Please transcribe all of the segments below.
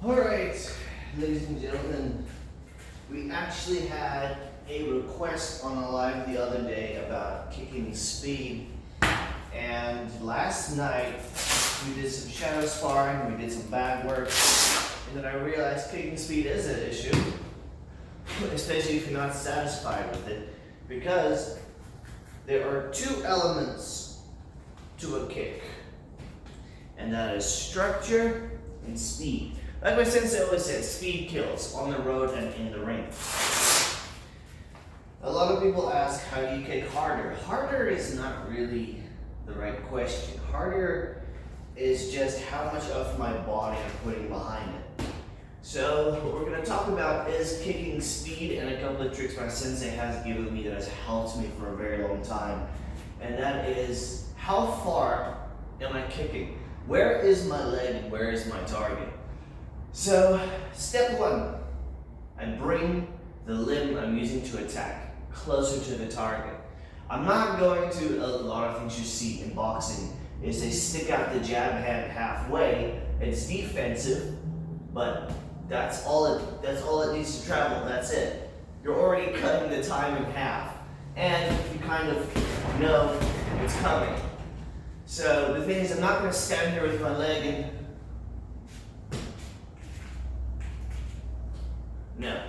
Alright, ladies and gentlemen, we actually had a request on a live the other day about kicking speed, and last night we did some shadow sparring, we did some bag work, and then I realized kicking speed is an issue, especially if you're not satisfied with it, because there are two elements to a kick, and that is structure and speed. Like my sensei always said, speed kills on the road and in the ring. A lot of people ask, how do you kick harder? Harder is not really the right question. Harder is just how much of my body I'm putting behind it. So what we're going to talk about is kicking speed and a couple of tricks my sensei has given me that has helped me for a very long time. And that is, how far am I kicking? Where is my leg and where is my target? So, step one, I bring the limb I'm using to attack closer to the target. I'm not going to, a lot of things you see in boxing is they stick out the jab hand halfway. It's defensive, but that's all it needs to travel, that's it. You're already cutting the time in half, and you kind of know it's coming. So the thing is, I'm not going to stand here with my leg and no.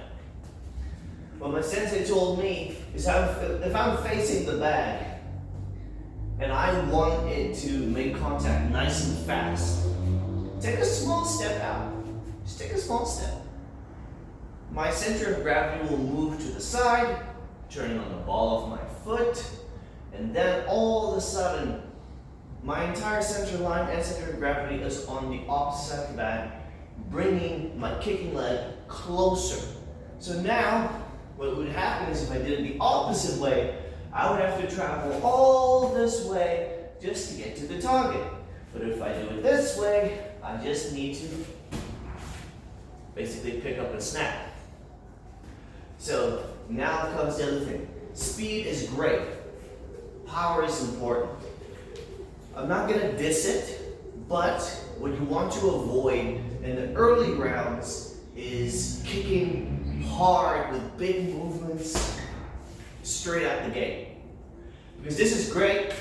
What my sensei told me is if I'm facing the bag and I want it to make contact nice and fast, take a small step out. Just take a small step. My center of gravity will move to the side, turning on the ball of my foot, and then all of a sudden, my entire center line and center of gravity is on the opposite side of the bag, bringing my kicking leg closer. So now, what would happen is if I did it the opposite way, I would have to travel all this way just to get to the target. But if I do it this way, I just need to basically pick up and snap. So now comes the other thing. Speed is great. Power is important. I'm not going to diss it, but what you want to avoid in the early rounds is kicking hard with big movements straight out the gate. Because this is great,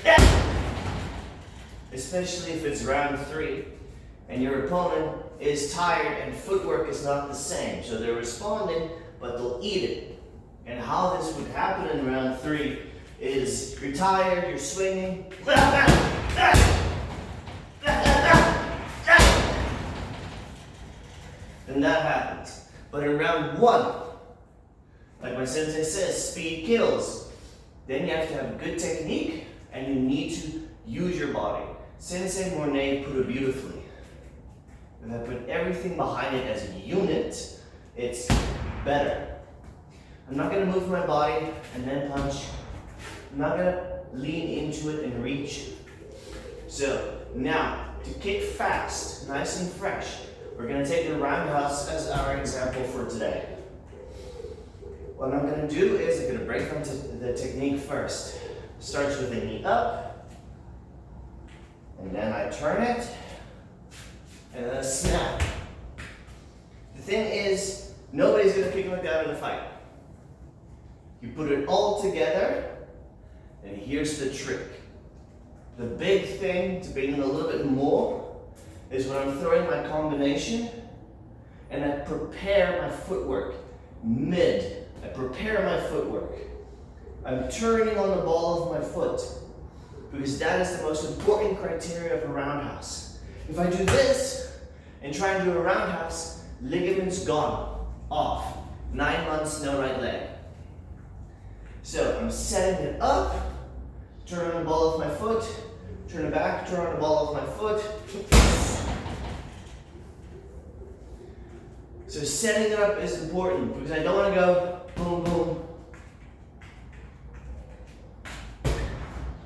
especially if it's round 3 and your opponent is tired and footwork is not the same. So they're responding, but they'll eat it. And how this would happen in round 3 is you're tired, you're swinging, and that happens. But in round 1, like my sensei says, speed kills. Then you have to have good technique and you need to use your body. Sensei Mornay put it beautifully. If I put everything behind it as a unit, it's better. I'm not going to move my body and then punch. I'm not going to lean into it and reach. So now, to kick fast, nice and fresh, we're going to take the roundhouse as our example for today. What I'm going to do is I'm going to break down the technique first. Starts with a knee up, and then I turn it, and then a snap. The thing is, nobody's going to kick like that in a fight. You put it all together, and here's the trick. The big thing to bring in a little bit more is when I'm throwing my combination and I prepare my footwork mid. I prepare my footwork. I'm turning on the ball of my foot because that is the most important criteria of a roundhouse. If I do this and try and do a roundhouse, ligaments gone, off. 9 months, no right leg. So I'm setting it up, turn on the ball of my foot, turn it back, turn on the ball of my foot. So setting it up is important because I don't want to go boom, boom.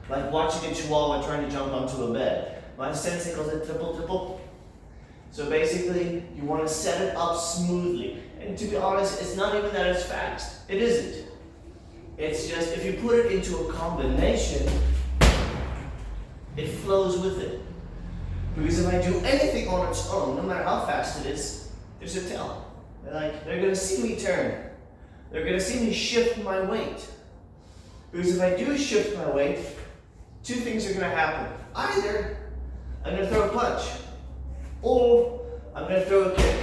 Like watching a chihuahua trying to jump onto a bed. My sensei calls it triple, triple. So basically, you want to set it up smoothly. And to be honest, it's not even that it's fast. It isn't. It's just, if you put it into a combination, it flows with it. Because if I do anything on its own, no matter how fast it is, Just to tell. They're gonna see me turn. They're gonna see me shift my weight. Because if I do shift my weight, two things are gonna happen. Either I'm gonna throw a punch, or I'm gonna throw a kick.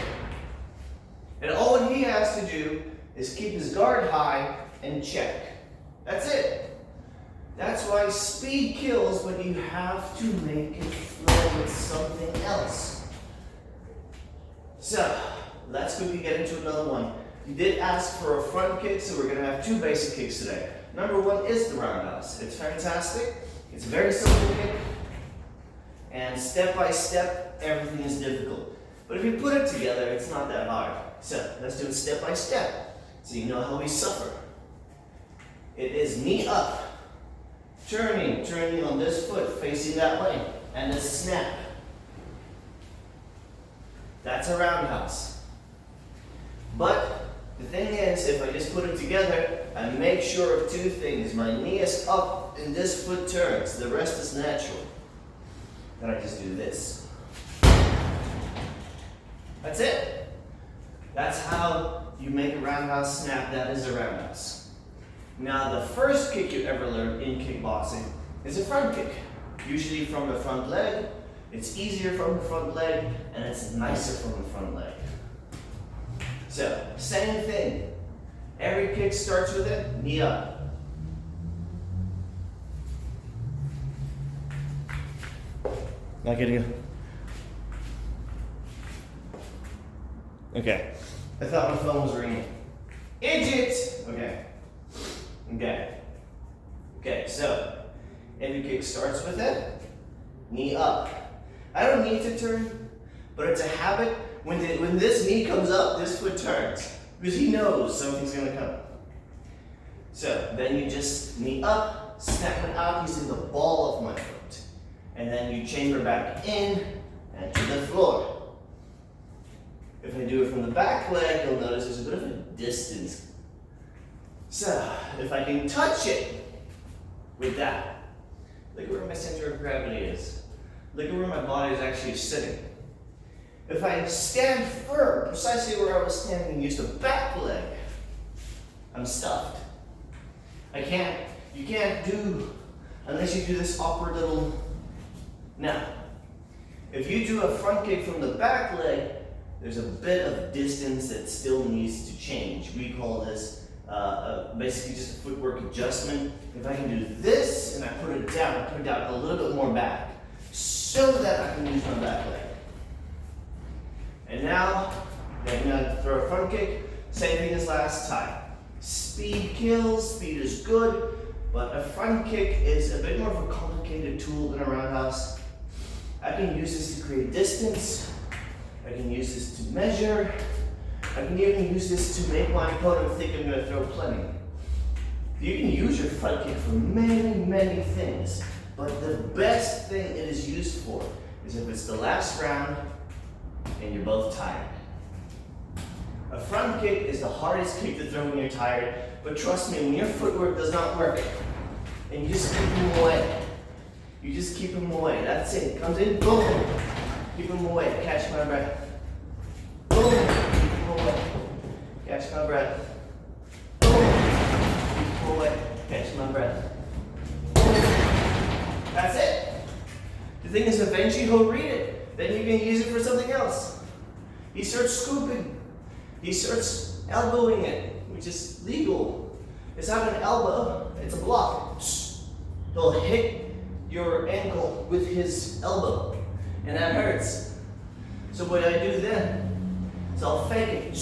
And all he has to do is keep his guard high and check. That's it. That's why speed kills, but you have to make it flow with something else. So, let's quickly get into another one. You did ask for a front kick, so we're gonna have two basic kicks today. Number one is the roundhouse. It's fantastic. It's a very simple kick. And step by step, everything is difficult. But if you put it together, it's not that hard. So, let's do it step by step, so you know how we suffer. It is knee up, turning on this foot, facing that way, and a snap. That's a roundhouse. But the thing is, if I just put it together, I make sure of two things. My knee is up and this foot turns. The rest is natural. Then I just do this. That's it. That's how you make a roundhouse snap. That is a roundhouse. Now, the first kick you ever learn in kickboxing is a front kick. Usually from the front leg. It's easier from the front leg, and it's nicer from the front leg. So, same thing. Every kick starts with it, knee up. Not getting it. Okay. I thought my phone was ringing. Idiot! Okay, so every kick starts with it, knee up. I don't need to turn, but it's a habit. When this knee comes up, this foot turns, because he knows something's gonna come. So then you just knee up, snap it out using the ball of my foot. And then you chamber back in and to the floor. If I do it from the back leg, you'll notice there's a bit of a distance. So if I can touch it with that, look at where my center of gravity is. Look at where my body is actually sitting. If I stand firm, precisely where I was standing, and use the back leg, I'm stuffed. You can't do, unless you do this awkward little, now, if you do a front kick from the back leg, there's a bit of distance that still needs to change. We call this basically just a footwork adjustment. If I can do this and I put it down a little bit more back, so that I can use my back leg. And now, I'm gonna throw a front kick, same thing as last time. Speed kills, speed is good, but a front kick is a bit more of a complicated tool than a roundhouse. I can use this to create distance, I can use this to measure, I can even use this to make my opponent think I'm gonna throw plenty. You can use your front kick for many, many things, but the best thing it is used for is if it's the last round and you're both tired. A front kick is the hardest kick to throw when you're tired, but trust me, when your footwork does not work, and you just keep them away. You just keep them away, that's it. Comes in, boom, keep them away, catch my breath. Boom, keep them away, catch my breath. Boom, keep them away, catch my breath. Boom. That's it. The thing is, eventually he'll read it. Then you can use it for something else. He starts scooping. He starts elbowing it, which is legal. It's not an elbow, it's a block. He'll hit your ankle with his elbow, and that hurts. So what I do then is I'll fake it.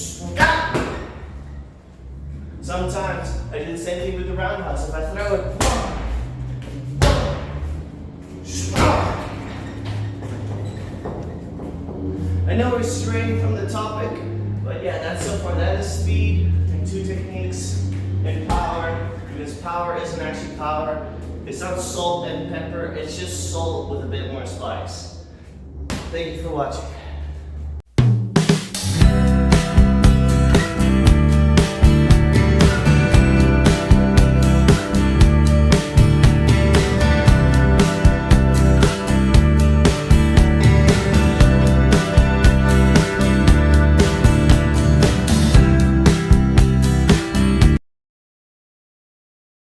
Sometimes I do the same thing with the roundhouse. If I throw it, I know we're straying from the topic, but yeah, that's so far. That is speed and two techniques and power, because power isn't actually power. It's not salt and pepper, it's just salt with a bit more spice. Thank you for watching.